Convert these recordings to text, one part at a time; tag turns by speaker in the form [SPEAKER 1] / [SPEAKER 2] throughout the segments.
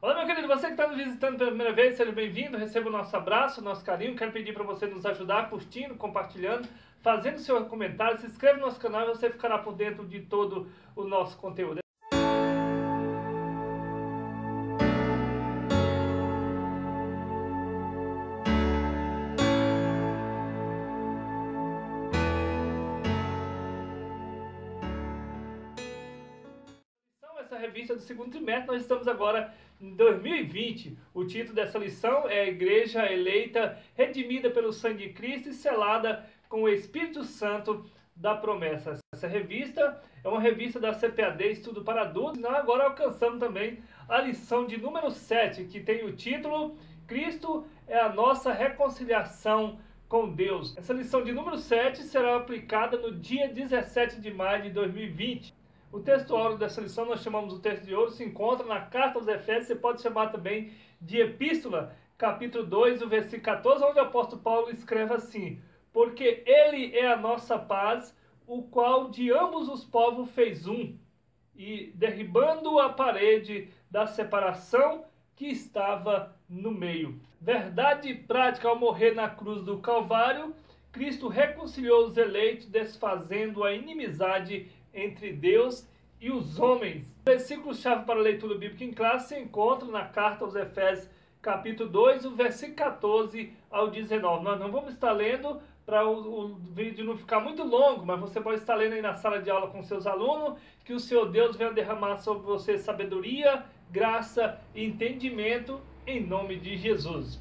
[SPEAKER 1] Olá, meu querido, você que está nos visitando pela primeira vez, seja bem-vindo, receba o nosso abraço, o nosso carinho. Quero pedir para você nos ajudar curtindo, compartilhando, fazendo seu comentário, se inscreva no nosso canal e você ficará por dentro de todo o nosso conteúdo. Essa revista do segundo trimestre, nós estamos agora em 2020. O título dessa lição é Igreja Eleita, Redimida pelo Sangue de Cristo e Selada com o Espírito Santo da Promessa. Essa revista é uma revista da CPAD, Estudo para Adultos. Nós agora alcançamos também a lição de número 7, que tem o título Cristo é a nossa reconciliação com Deus. Essa lição de número 7 será aplicada no dia 17 de maio de 2020. O texto áureo dessa lição nós chamamos o texto de ouro, se encontra na Carta aos Efésios, você pode chamar também de Epístola, capítulo 2, o versículo 14, onde o apóstolo Paulo escreve assim: porque ele é a nossa paz, o qual de ambos os povos fez um, e derribando a parede da separação que estava no meio. Verdade prática, ao morrer na cruz do Calvário, Cristo reconciliou os eleitos, desfazendo a inimizade entre Deus e os homens. O versículo-chave para a leitura bíblica em classe se encontra na Carta aos Efésios, capítulo 2, o versículo 14 ao 19. Nós não vamos estar lendo para o vídeo não ficar muito longo, mas você pode estar lendo aí na sala de aula com seus alunos, que o Senhor Deus venha derramar sobre você sabedoria, graça e entendimento em nome de Jesus.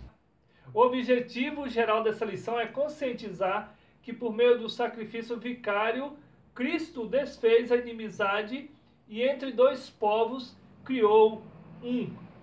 [SPEAKER 1] O objetivo geral dessa lição é conscientizar que por meio do sacrifício vicário, Cristo desfez a inimizade e entre dois povos criou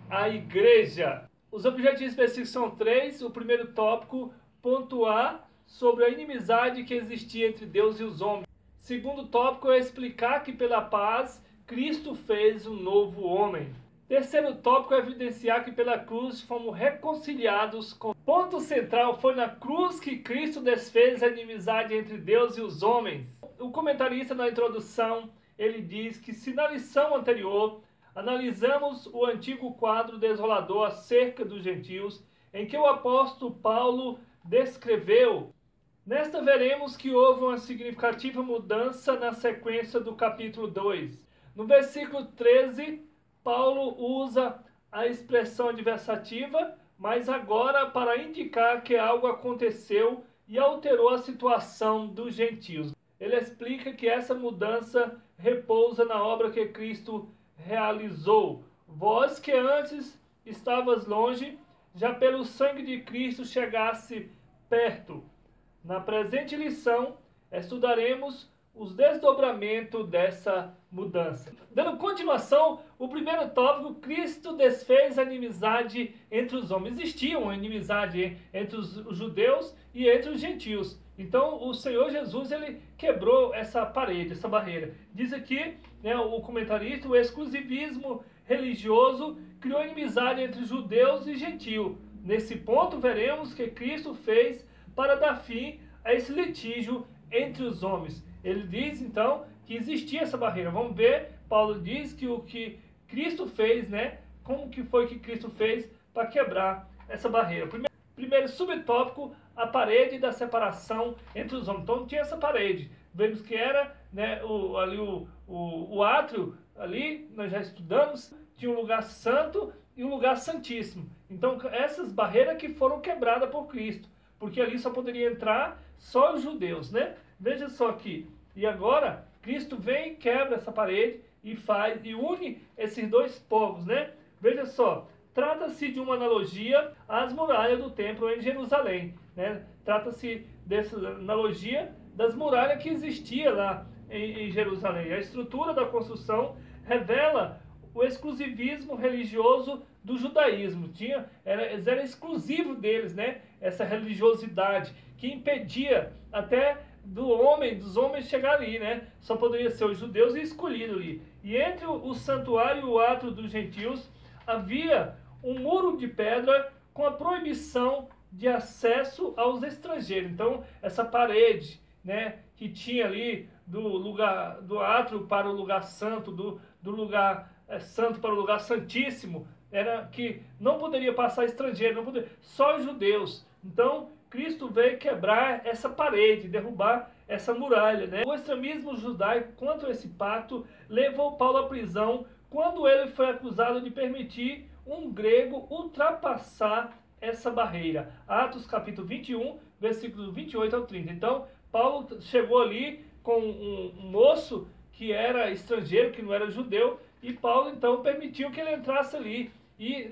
[SPEAKER 1] a igreja. Os objetivos específicos são três. O primeiro tópico, pontuar sobre a inimizade que existia entre Deus e os homens. Segundo tópico é explicar que pela paz Cristo fez um novo homem. Terceiro tópico é evidenciar que pela cruz fomos reconciliados com... O ponto central foi na cruz que Cristo desfez a inimizade entre Deus e os homens. O comentarista na introdução, ele diz que se na lição anterior analisamos o antigo quadro desolador acerca dos gentios, em que o apóstolo Paulo descreveu, nesta veremos que houve uma significativa mudança na sequência do capítulo 2. No versículo 13, Paulo usa a expressão adversativa, mas agora para indicar que algo aconteceu e alterou a situação dos gentios. Ele explica que essa mudança repousa na obra que Cristo realizou. Vós que antes estavas longe, já pelo sangue de Cristo chegasse perto. Na presente lição, estudaremos os desdobramentos dessa mudança. Dando continuação, o primeiro tópico, Cristo desfez a inimizade entre os homens. Existia uma inimizade entre os judeus e entre os gentios. Então, o Senhor Jesus, ele quebrou essa parede, essa barreira. Diz aqui, né, o comentarista, o exclusivismo religioso criou inimizade entre judeus e gentios. Nesse ponto, veremos que Cristo fez para dar fim a esse litígio entre os homens. Ele diz, então, que existia essa barreira. Vamos ver, Paulo diz que o que Cristo fez, né? Como que foi que Cristo fez para quebrar essa barreira. Primeiro subtópico, a parede da separação entre os homens. Então tinha essa parede. Vemos que era, né, o átrio, ali nós já estudamos, tinha um lugar santo e um lugar santíssimo. Então essas barreiras que foram quebradas por Cristo, porque ali só poderia entrar só os judeus, né? Veja só aqui. E agora Cristo vem, quebra essa parede e une esses dois povos, né? Veja só. Trata-se de uma analogia às muralhas do templo em Jerusalém, né? Trata-se dessa analogia das muralhas que existia lá em Jerusalém. A estrutura da construção revela o exclusivismo religioso do judaísmo. Era exclusivo deles, né? Essa religiosidade que impedia até dos homens chegar ali, né? Só poderia ser os judeus e escolhido ali. E entre o santuário e o átrio dos gentios havia um muro de pedra com a proibição de acesso aos estrangeiros. Então, essa parede, né, que tinha ali do lugar do átrio para o lugar santo, do lugar santo, para o lugar santíssimo, era que não poderia passar estrangeiro, não poderia, só os judeus. Então, Cristo veio quebrar essa parede, derrubar essa muralha, né? O extremismo judaico contra esse pacto levou Paulo à prisão quando ele foi acusado de permitir um grego ultrapassar essa barreira. Atos capítulo 21, versículos 28 ao 30. Então, Paulo chegou ali com um moço que era estrangeiro, que não era judeu, e Paulo então permitiu que ele entrasse ali, e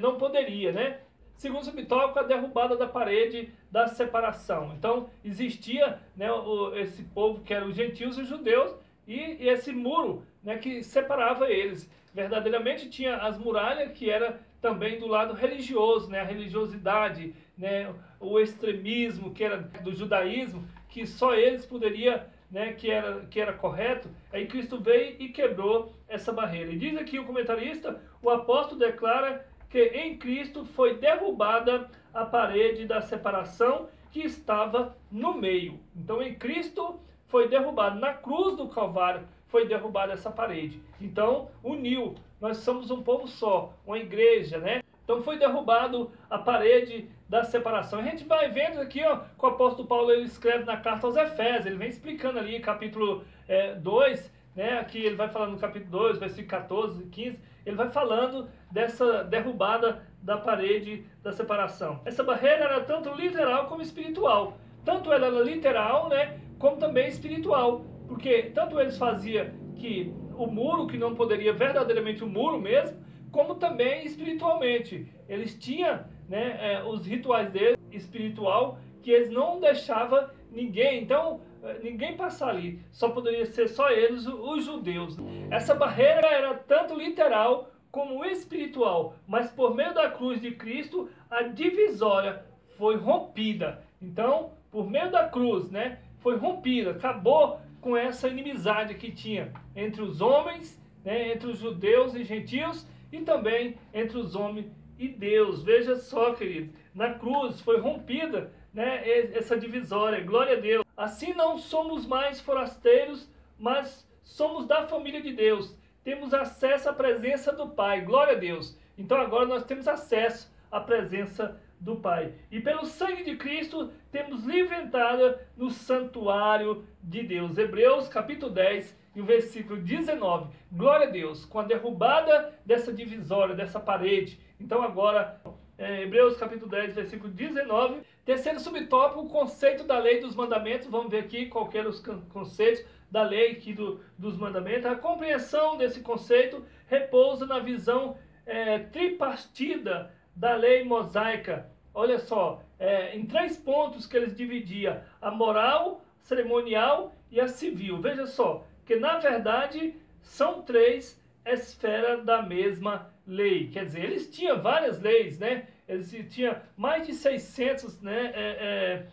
[SPEAKER 1] não poderia, né? Segundo subtópico, a derrubada da parede da separação. Então, existia, né, esse povo que eram os gentios e os judeus, e esse muro, né, que separava eles. Verdadeiramente tinha as muralhas, que era também do lado religioso, né, a religiosidade, né, o extremismo, que era do judaísmo, que só eles poderiam, né, que era correto. Aí Cristo veio e quebrou essa barreira. E diz aqui o comentarista, o apóstolo declara que em Cristo foi derrubada a parede da separação que estava no meio. Então em Cristo foi derrubado, na cruz do Calvário foi derrubada essa parede. Então uniu, nós somos um povo só, uma igreja, né? Então foi derrubado a parede da separação. A gente vai vendo aqui, ó, que o apóstolo Paulo ele escreve na carta aos Efésios, ele vem explicando ali, capítulo 2, né? Aqui ele vai falando no capítulo 2, versículo 14 e 15, ele vai falando dessa derrubada da parede da separação. Essa barreira era tanto literal como espiritual. Tanto ela era literal, né, como também espiritual. Porque tanto eles faziam que o muro, que não poderia verdadeiramente o muro mesmo, como também espiritualmente. Eles tinham, né, os rituais deles, espiritual, que eles não deixavam ninguém, então, ninguém passar ali. Só poderia ser só eles, os judeus. Essa barreira era tanto literal como espiritual, mas por meio da cruz de Cristo, a divisória foi rompida. Então, por meio da cruz, né, foi rompida, acabou com essa inimizade que tinha entre os homens, né, entre os judeus e gentios, e também entre os homens e Deus. Veja só, queridos, na cruz foi rompida, né, essa divisória, glória a Deus. Assim não somos mais forasteiros, mas somos da família de Deus. Temos acesso à presença do Pai, glória a Deus. Então agora nós temos acesso à presença do Pai. E pelo sangue de Cristo temos livre entrada no santuário de Deus. Hebreus capítulo 10 e o versículo 19. Glória a Deus, com a derrubada dessa divisória, dessa parede. Então agora, Hebreus capítulo 10, versículo 19. Terceiro subtópico, o conceito da lei dos mandamentos. Vamos ver aqui qual que eram os conceitos da lei aqui dos mandamentos. A compreensão desse conceito repousa na visão tripartida da lei mosaica. Olha só, em 3 pontos que eles dividiam: a moral, cerimonial e a civil. Veja só, que na verdade são 3 esferas da mesma lei. Quer dizer, eles tinham várias leis, né? Eles tinham mais de 600, né,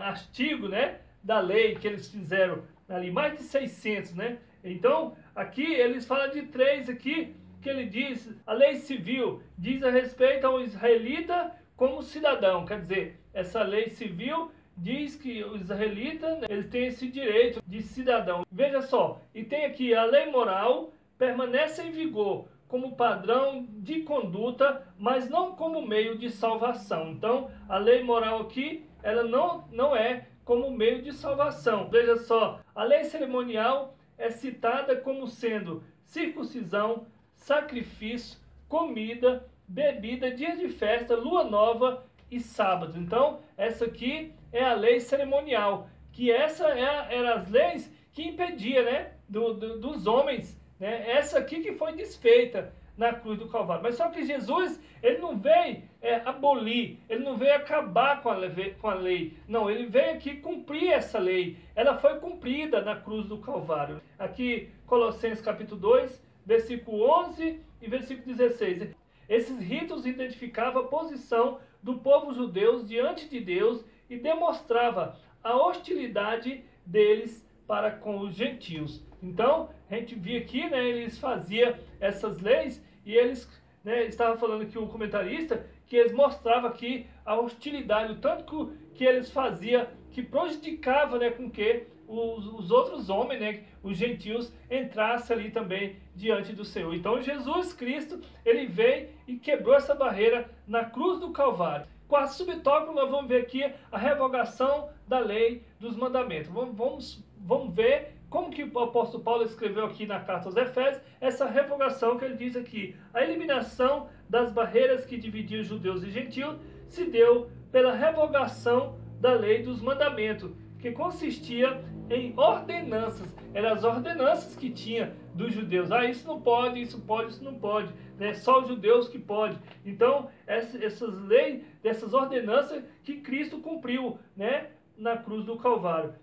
[SPEAKER 1] artigos, né, da lei que eles fizeram ali, mais de 600, né? Então, aqui eles falam de 3 aqui, que ele diz, a lei civil diz a respeito ao israelita como cidadão. Quer dizer, essa lei civil diz que os israelitas, né, eles têm esse direito de cidadão. Veja só, e tem aqui a lei moral, permanece em vigor como padrão de conduta, mas não como meio de salvação. Então, a lei moral aqui, ela não é como meio de salvação. Veja só, a lei cerimonial é citada como sendo circuncisão, sacrifício, comida, bebida, dias de festa, lua nova e sábado. Então, essa aqui é a lei cerimonial, que essa era as leis que impedia, né, dos homens, né? Essa aqui que foi desfeita na cruz do Calvário. Mas só que Jesus, ele não veio abolir, ele não veio acabar com a lei. Não, ele veio aqui cumprir essa lei. Ela foi cumprida na cruz do Calvário. Aqui, Colossenses capítulo 2, versículo 11 e versículo 16. Esses ritos identificavam a posição do povo judeu diante de Deus e demonstrava a hostilidade deles para com os gentios. Então, a gente via aqui, né, eles faziam essas leis e eles, né, estava falando aqui o comentarista, que eles mostravam aqui a hostilidade, o tanto que eles faziam, que prejudicava, né, com que os outros homens, né, os gentios, entrassem ali também diante do Senhor. Então Jesus Cristo, ele veio e quebrou essa barreira na cruz do Calvário. Quarto subtópico, nós vamos ver aqui a revogação da lei dos mandamentos. Vamos ver como que o apóstolo Paulo escreveu aqui na carta aos Efésios, essa revogação que ele diz aqui. A eliminação das barreiras que dividiam judeus e gentios se deu pela revogação da lei dos mandamentos, que consistia em ordenanças. Eram as ordenanças que tinha dos judeus. Ah, isso não pode, isso pode, isso não pode. Né? Só os judeus que pode. Então, essas leis, dessas ordenanças que Cristo cumpriu, né, na cruz do Calvário.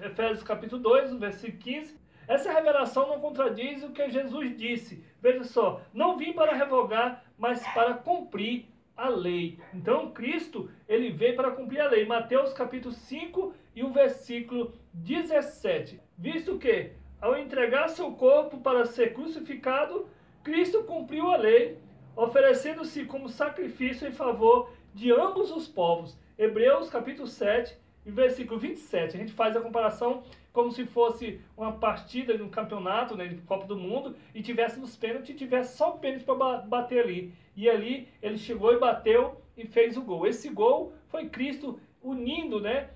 [SPEAKER 1] Efésios capítulo 2, versículo 15. Essa revelação não contradiz o que Jesus disse. Veja só, não vim para revogar, mas para cumprir a lei. Então Cristo, ele veio para cumprir a lei. Mateus capítulo 5 e o versículo 17. Visto que, ao entregar seu corpo para ser crucificado, Cristo cumpriu a lei, oferecendo-se como sacrifício em favor de ambos os povos. Hebreus capítulo 7 e versículo 27. A gente faz a comparação como se fosse uma partida de um campeonato, né, de Copa do Mundo, e tivesse nos pênaltis, e tivesse só pênalti para bater ali. E ali ele chegou e bateu e fez o gol. Esse gol foi Cristo unindo, né,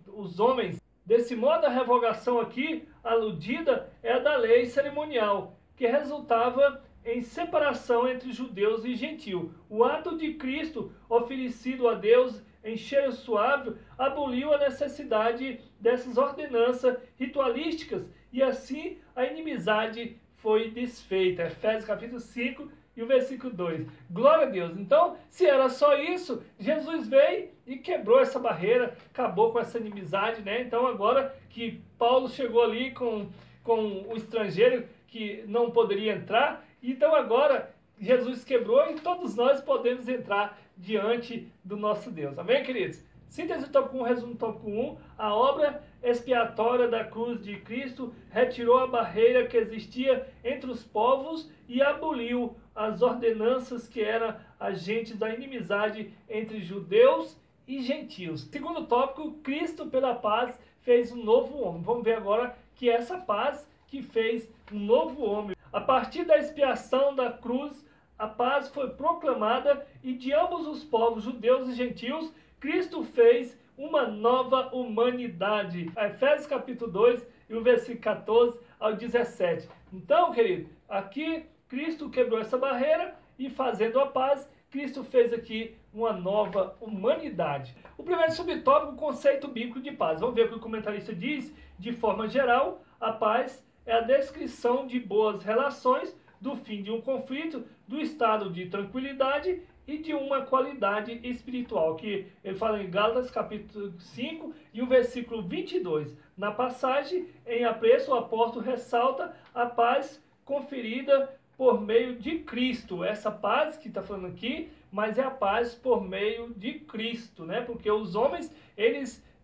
[SPEAKER 1] os homens. Desse modo, a revogação aqui, aludida, é a da lei cerimonial, que resultava em separação entre judeus e gentios. O ato de Cristo oferecido a Deus em cheiro suave aboliu a necessidade dessas ordenanças ritualísticas e assim a inimizade foi desfeita. Efésios capítulo 5 e o versículo 2. Glória a Deus. Então, se era só isso, Jesus veio e quebrou essa barreira, acabou com essa inimizade, né? Então, agora que Paulo chegou ali com o estrangeiro que não poderia entrar, então agora Jesus quebrou e todos nós podemos entrar diante do nosso Deus. Amém, queridos? Síntese do tópico 1, resumo do tópico 1. A obra expiatória da cruz de Cristo retirou a barreira que existia entre os povos e aboliu as ordenanças que eram agentes da inimizade entre judeus e gentios. Segundo tópico, Cristo pela paz fez um novo homem. Vamos ver agora que é essa paz que fez um novo homem. A partir da expiação da cruz, a paz foi proclamada e de ambos os povos, judeus e gentios, Cristo fez uma nova humanidade. Efésios capítulo 2 e o versículo 14 ao 17. Então, querido, aqui Cristo quebrou essa barreira e fazendo a paz, Cristo fez aqui uma nova humanidade. O primeiro subtópico, o conceito bíblico de paz. Vamos ver o que o comentarista diz. De forma geral, a paz é a descrição de boas relações, do fim de um conflito, do estado de tranquilidade e de uma qualidade espiritual, que ele fala em Gálatas capítulo 5 e o versículo 22. Na passagem, em apreço, o apóstolo ressalta a paz conferida por meio de Cristo. Essa paz que está falando aqui, mas é a paz por meio de Cristo, né? Porque os homens,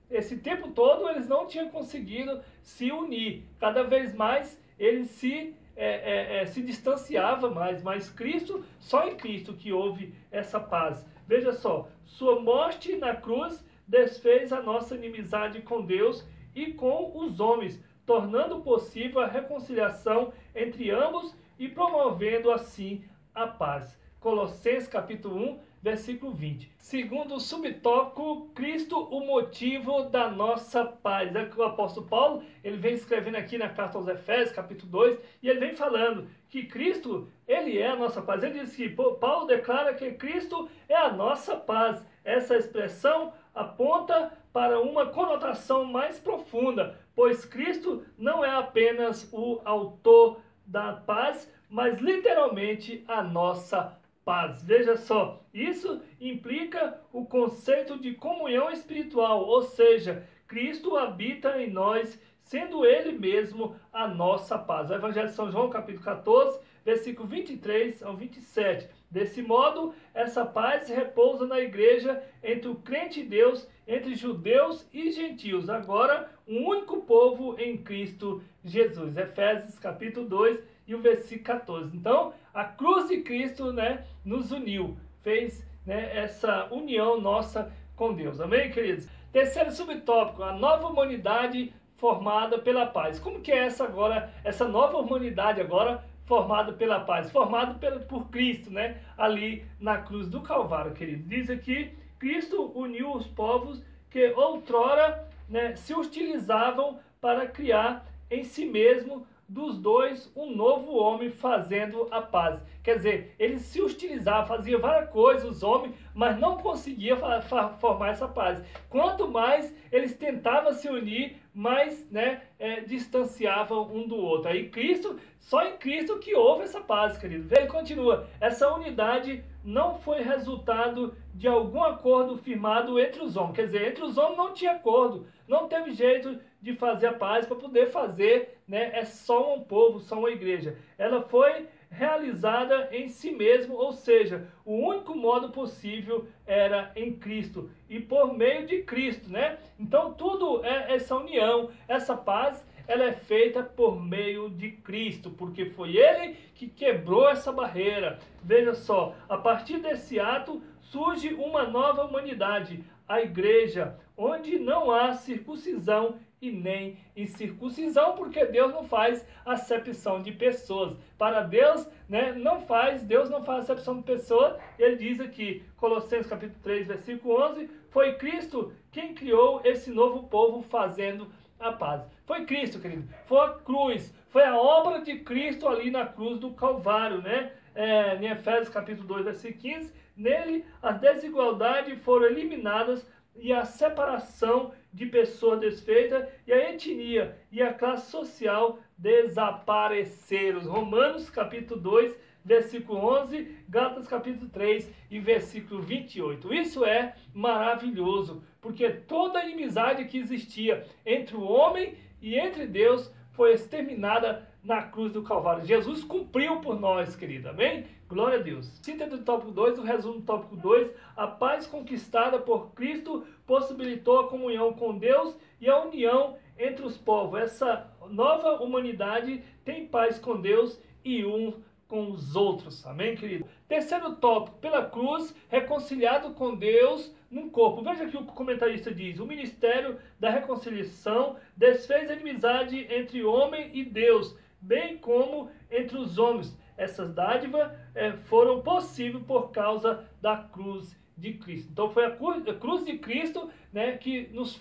[SPEAKER 1] esse tempo todo, eles não tinham conseguido se unir. Cada vez mais, eles se distanciava mais, mas Cristo, só em Cristo que houve essa paz. Veja só, sua morte na cruz desfez a nossa inimizade com Deus e com os homens, tornando possível a reconciliação entre ambos e promovendo assim a paz. Colossenses capítulo 1, versículo 20. Segundo o subtópico, Cristo, o motivo da nossa paz. É que o apóstolo Paulo, ele vem escrevendo aqui na carta aos Efésios, capítulo 2, e ele vem falando que Cristo, ele é a nossa paz. Ele diz que Paulo declara que Cristo é a nossa paz. Essa expressão aponta para uma conotação mais profunda, pois Cristo não é apenas o autor da paz, mas literalmente a nossa paz. Veja só, isso implica o conceito de comunhão espiritual, ou seja, Cristo habita em nós, sendo Ele mesmo a nossa paz. O Evangelho de São João, capítulo 14, versículo 23 ao 27. Desse modo, essa paz repousa na igreja entre o crente em Deus, entre judeus e gentios. Agora, um único povo em Cristo Jesus. Efésios, capítulo 2 e o versículo 14. Então, a cruz de Cristo, né, nos uniu, fez, né, essa união nossa com Deus. Amém, queridos? Terceiro subtópico, a nova humanidade formada pela paz. Como que é essa nova humanidade agora formada pela paz? Formada por Cristo, né? Ali na cruz do Calvário, querido. Diz aqui, Cristo uniu os povos que outrora, né, se utilizavam para criar em si mesmo dos dois um novo homem fazendo a paz. Quer dizer, eles se hostilizavam, faziam várias coisas, os homens, mas não conseguiam formar essa paz. Quanto mais eles tentavam se unir, mais, né, distanciavam um do outro. Aí Cristo, só em Cristo que houve essa paz, querido. Ele continua, essa unidade não foi resultado de algum acordo firmado entre os homens. Quer dizer, entre os homens não tinha acordo, não teve jeito de fazer a paz para poder fazer, né, é só um povo, só uma igreja. Ela foi realizada em si mesmo, ou seja, o único modo possível era em Cristo e por meio de Cristo, né? Então tudo é essa união, essa paz, ela é feita por meio de Cristo, porque foi Ele que quebrou essa barreira. Veja só, a partir desse ato surge uma nova humanidade, a igreja, onde não há circuncisão e nem incircuncisão, porque Deus não faz acepção de pessoas. Para Deus, né, Deus não faz acepção de pessoas. Ele diz aqui, Colossenses capítulo 3, versículo 11, foi Cristo quem criou esse novo povo fazendo a paz. Foi Cristo, querido. Foi a cruz, foi a obra de Cristo ali na cruz do Calvário, né? Em Efésios capítulo 2, versículo 15, nele as desigualdades foram eliminadas e a separação de pessoas desfeita e a etnia e a classe social desapareceram. Romanos capítulo 2, versículo 11, Gálatas capítulo 3 e versículo 28. Isso é maravilhoso, porque toda a inimizade que existia entre o homem e entre Deus foi exterminada na cruz do Calvário. Jesus cumpriu por nós, querido. Amém? Glória a Deus. Síntese do tópico 2, o resumo do tópico 2. A paz conquistada por Cristo possibilitou a comunhão com Deus e a união entre os povos. Essa nova humanidade tem paz com Deus e com os outros. Amém, querido? Terceiro tópico, pela cruz, reconciliado com Deus num corpo. Veja aqui o que o comentarista diz. O ministério da reconciliação desfez a inimizade entre homem e Deus, bem como entre os homens. Essas dádivas foram possíveis por causa da cruz de Cristo. Então foi a cruz de Cristo, né, que nos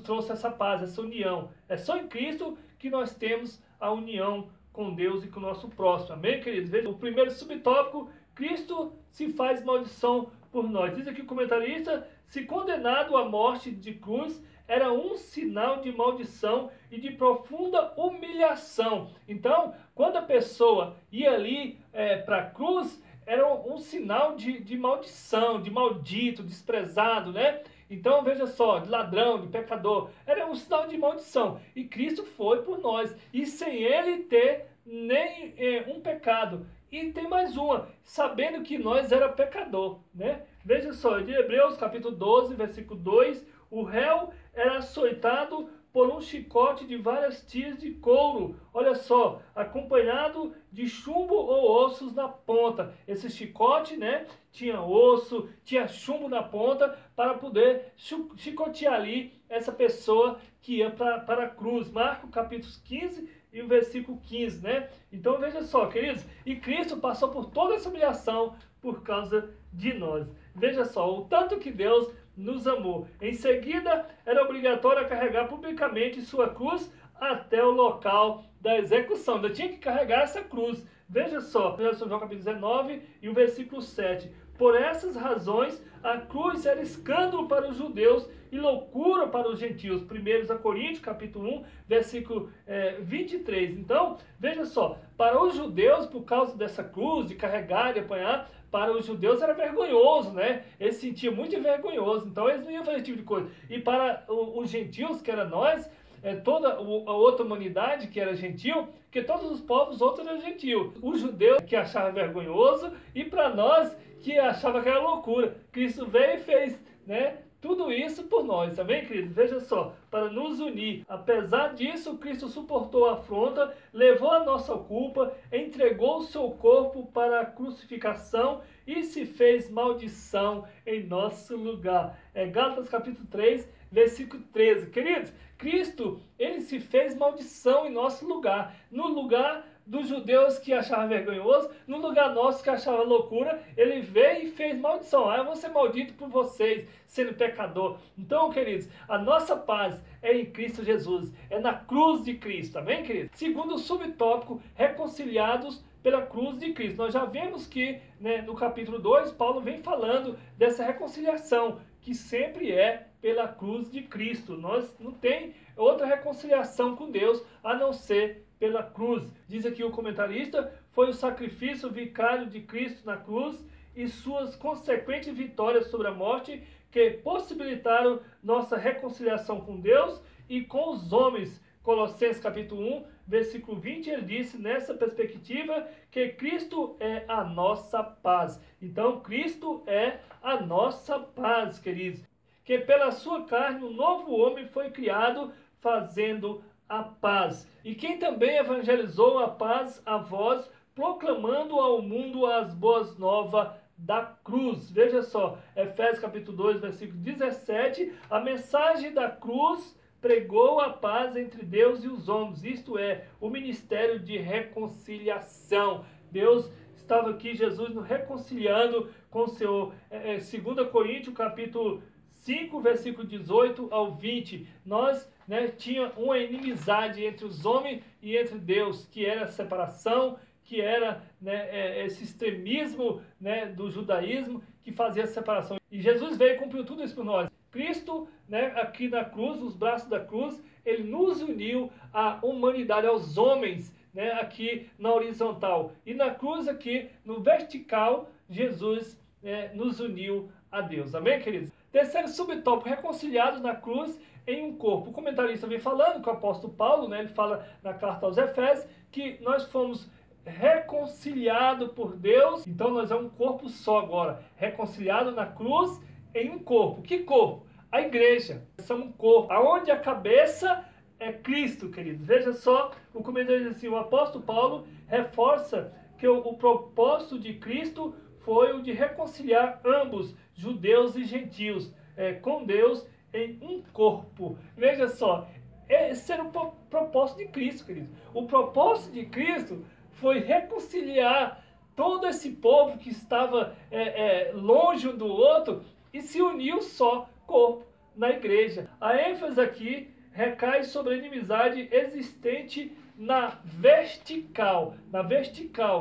[SPEAKER 1] trouxe essa paz, essa união. É só em Cristo que nós temos a união com Deus e com o nosso próximo. Amém, queridos? Veja, o primeiro subtópico, Cristo se faz maldição por nós. Diz aqui o comentarista, se condenado à morte de cruz, era um sinal de maldição e de profunda humilhação. Então, quando a pessoa ia ali para a cruz, era um sinal de maldição, de maldito, desprezado, né? Então, veja só, de ladrão, de pecador, era um sinal de maldição. E Cristo foi por nós. E sem Ele ter nem um pecado. E tem mais uma, sabendo que nós era pecador, né? Veja só, de Hebreus capítulo 12, versículo 2, o réu era açoitado por um chicote de várias tiras de couro, olha só, acompanhado de chumbo ou ossos na ponta. Esse chicote, né, tinha osso, tinha chumbo na ponta para poder chicotear ali essa pessoa que ia para a cruz. Marcos capítulo 15 e o versículo 15, né? Então veja só, queridos, e Cristo passou por toda essa humilhação por causa de nós. Veja só, o tanto que Deus nos amou. Em seguida, era obrigatório carregar publicamente sua cruz até o local da execução. Ainda tinha que carregar essa cruz. Veja só, São João capítulo 19 e o versículo 7. Por essas razões, a cruz era escândalo para os judeus e loucura para os gentios. 1 Coríntios, capítulo 1, versículo 23. Então, veja só, para os judeus, por causa dessa cruz, de carregar e apanhar, para os judeus era vergonhoso, né? Eles se sentiam muito vergonhoso, então eles não iam fazer esse tipo de coisa. E para os gentios, que era nós, toda a outra humanidade que era gentil, que todos os povos outros eram gentil. O judeu que achava vergonhoso e para nós que achava que era loucura. Cristo veio e fez, né, tudo isso por nós, amém, queridos? Veja só, para nos unir. Apesar disso, Cristo suportou a afronta, levou a nossa culpa, entregou o seu corpo para a crucificação e se fez maldição em nosso lugar. Gálatas capítulo 3, versículo 13. Queridos, Cristo, ele se fez maldição em nosso lugar, no lugar dos judeus que achavam vergonhoso, no lugar nosso que achava loucura, ele veio e fez maldição. Ah, eu vou ser maldito por vocês, sendo pecador. Então, queridos, a nossa paz é em Cristo Jesus, é na cruz de Cristo, amém, queridos? Segundo o subtópico, reconciliados pela cruz de Cristo. Nós já vemos que, né, no capítulo 2, Paulo vem falando dessa reconciliação, que sempre é pela cruz de Cristo. Nós não tem outra reconciliação com Deus a não ser pela cruz. Diz aqui o comentarista, foi o sacrifício vicário de Cristo na cruz e suas consequentes vitórias sobre a morte que possibilitaram nossa reconciliação com Deus e com os homens. Colossenses capítulo 1, versículo 20, ele disse nessa perspectiva que Cristo é a nossa paz. Então, Cristo é a nossa paz, queridos. Que pela sua carne um novo homem foi criado, fazendo a paz. E quem também evangelizou a paz a vós, proclamando ao mundo as boas novas da cruz. Veja só, Efésios capítulo 2, versículo 17, a mensagem da cruz pregou a paz entre Deus e os homens, isto é, o ministério de reconciliação. Deus estava aqui, Jesus, nos reconciliando com o Senhor. 2 Coríntios capítulo 5, versículo 18 ao 20, nós tinha uma inimizade entre os homens e entre Deus, que era a separação, que era esse extremismo do judaísmo que fazia a separação. E Jesus veio e cumpriu tudo isso por nós. Cristo, aqui na cruz, nos braços da cruz, ele nos uniu à humanidade, aos homens, aqui na horizontal. E na cruz aqui, no vertical, Jesus nos uniu a Deus. Amém, queridos? Terceiro subtópico, reconciliados na cruz em um corpo. O comentarista vem falando, que o apóstolo Paulo, ele fala na carta aos Efésios, que nós fomos reconciliados por Deus, então nós é um corpo só agora, reconciliado na cruz em um corpo. Que corpo? A igreja. Somos um corpo, aonde a cabeça é Cristo, queridos. Veja só, o comentarista diz assim, o apóstolo Paulo reforça que o propósito de Cristo foi o de reconciliar ambos, judeus e gentios, com Deus em um corpo. Veja só, esse era o propósito de Cristo, queridos. O propósito de Cristo foi reconciliar todo esse povo que estava longe um do outro e se uniu só corpo na igreja. A ênfase aqui recai sobre a inimizade existente na vertical,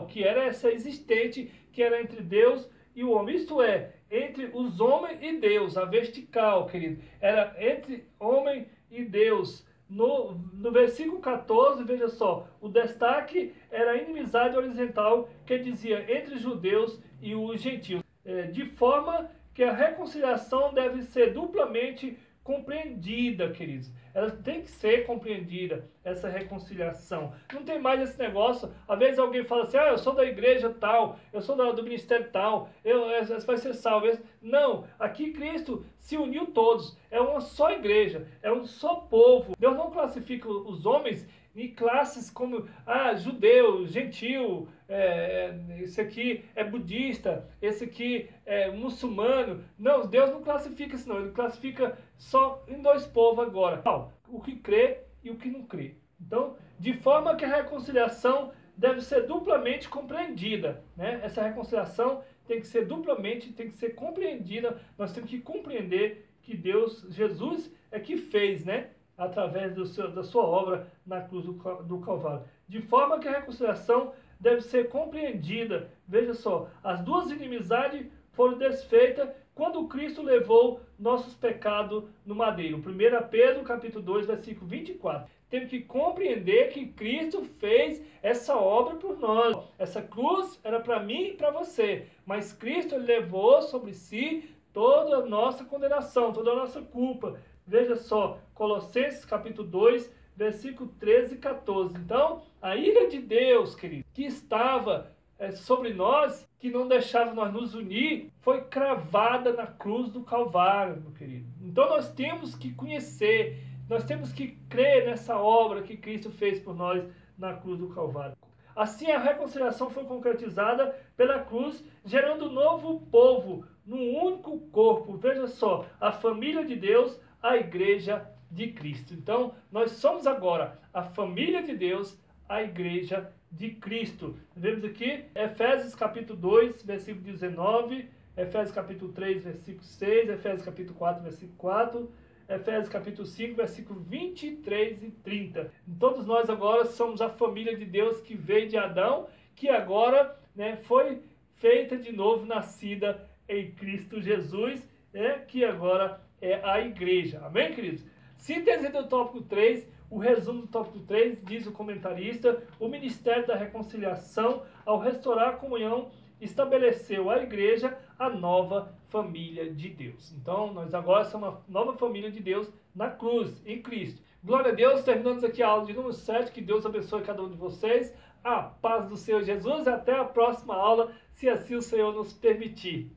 [SPEAKER 1] que era essa existente, que era entre Deus e o homem, isto é, entre os homens e Deus, a vertical, querido, era entre homem e Deus. No versículo 14, veja só, o destaque era a inimizade horizontal que dizia entre os judeus e os gentios, de forma que a reconciliação deve ser duplamente compreendida, queridos. Ela tem que ser compreendida, essa reconciliação. Não tem mais esse negócio, às vezes alguém fala assim, eu sou da igreja tal, eu sou do ministério tal, vai ser salvo. Não, aqui Cristo se uniu todos, é uma só igreja, é um só povo. Deus não classifica os homens em classes como judeu, gentil, esse aqui é budista, esse aqui é muçulmano. Não, Deus não classifica isso não, ele classifica só em dois povos agora, o que crê e o que não crê. Então, de forma que a reconciliação deve ser duplamente compreendida, essa reconciliação tem que ser duplamente, tem que ser compreendida. Nós temos que compreender que Deus, Jesus é que fez, através da sua obra na cruz do Calvário. De forma que a reconciliação deve ser compreendida. Veja só, as duas inimizades foram desfeitas quando Cristo levou nossos pecados no madeiro. 1 Pedro, capítulo 2, versículo 24. Temos que compreender que Cristo fez essa obra por nós. Essa cruz era para mim e para você, mas Cristo levou sobre si toda a nossa condenação, toda a nossa culpa. Veja só, Colossenses capítulo 2, versículo 13 e 14. Então, a ira de Deus, querido, que estava sobre nós, que não deixava nós nos unir, foi cravada na cruz do Calvário, meu querido. Então nós temos que conhecer, nós temos que crer nessa obra que Cristo fez por nós na cruz do Calvário. Assim a reconciliação foi concretizada pela cruz, gerando um novo povo, num único corpo. Veja só, a família de Deus, a igreja de Cristo. Então, nós somos agora a família de Deus, a igreja de Cristo. Vemos aqui Efésios capítulo 2, versículo 19, Efésios capítulo 3, versículo 6, Efésios capítulo 4, versículo 4, Efésios capítulo 5, versículo 23 e 30. Todos nós agora somos a família de Deus que veio de Adão, que agora, né, foi feita de novo, nascida em Cristo Jesus, que agora é a igreja. Amém, queridos? Síntese do tópico 3, o resumo do tópico 3, diz o comentarista: o ministério da reconciliação, ao restaurar a comunhão, estabeleceu a igreja a nova família de Deus. Então, nós agora somos uma nova família de Deus na cruz, em Cristo. Glória a Deus, terminamos aqui a aula de número 7, que Deus abençoe cada um de vocês. A paz do Senhor Jesus, até a próxima aula, se assim o Senhor nos permitir.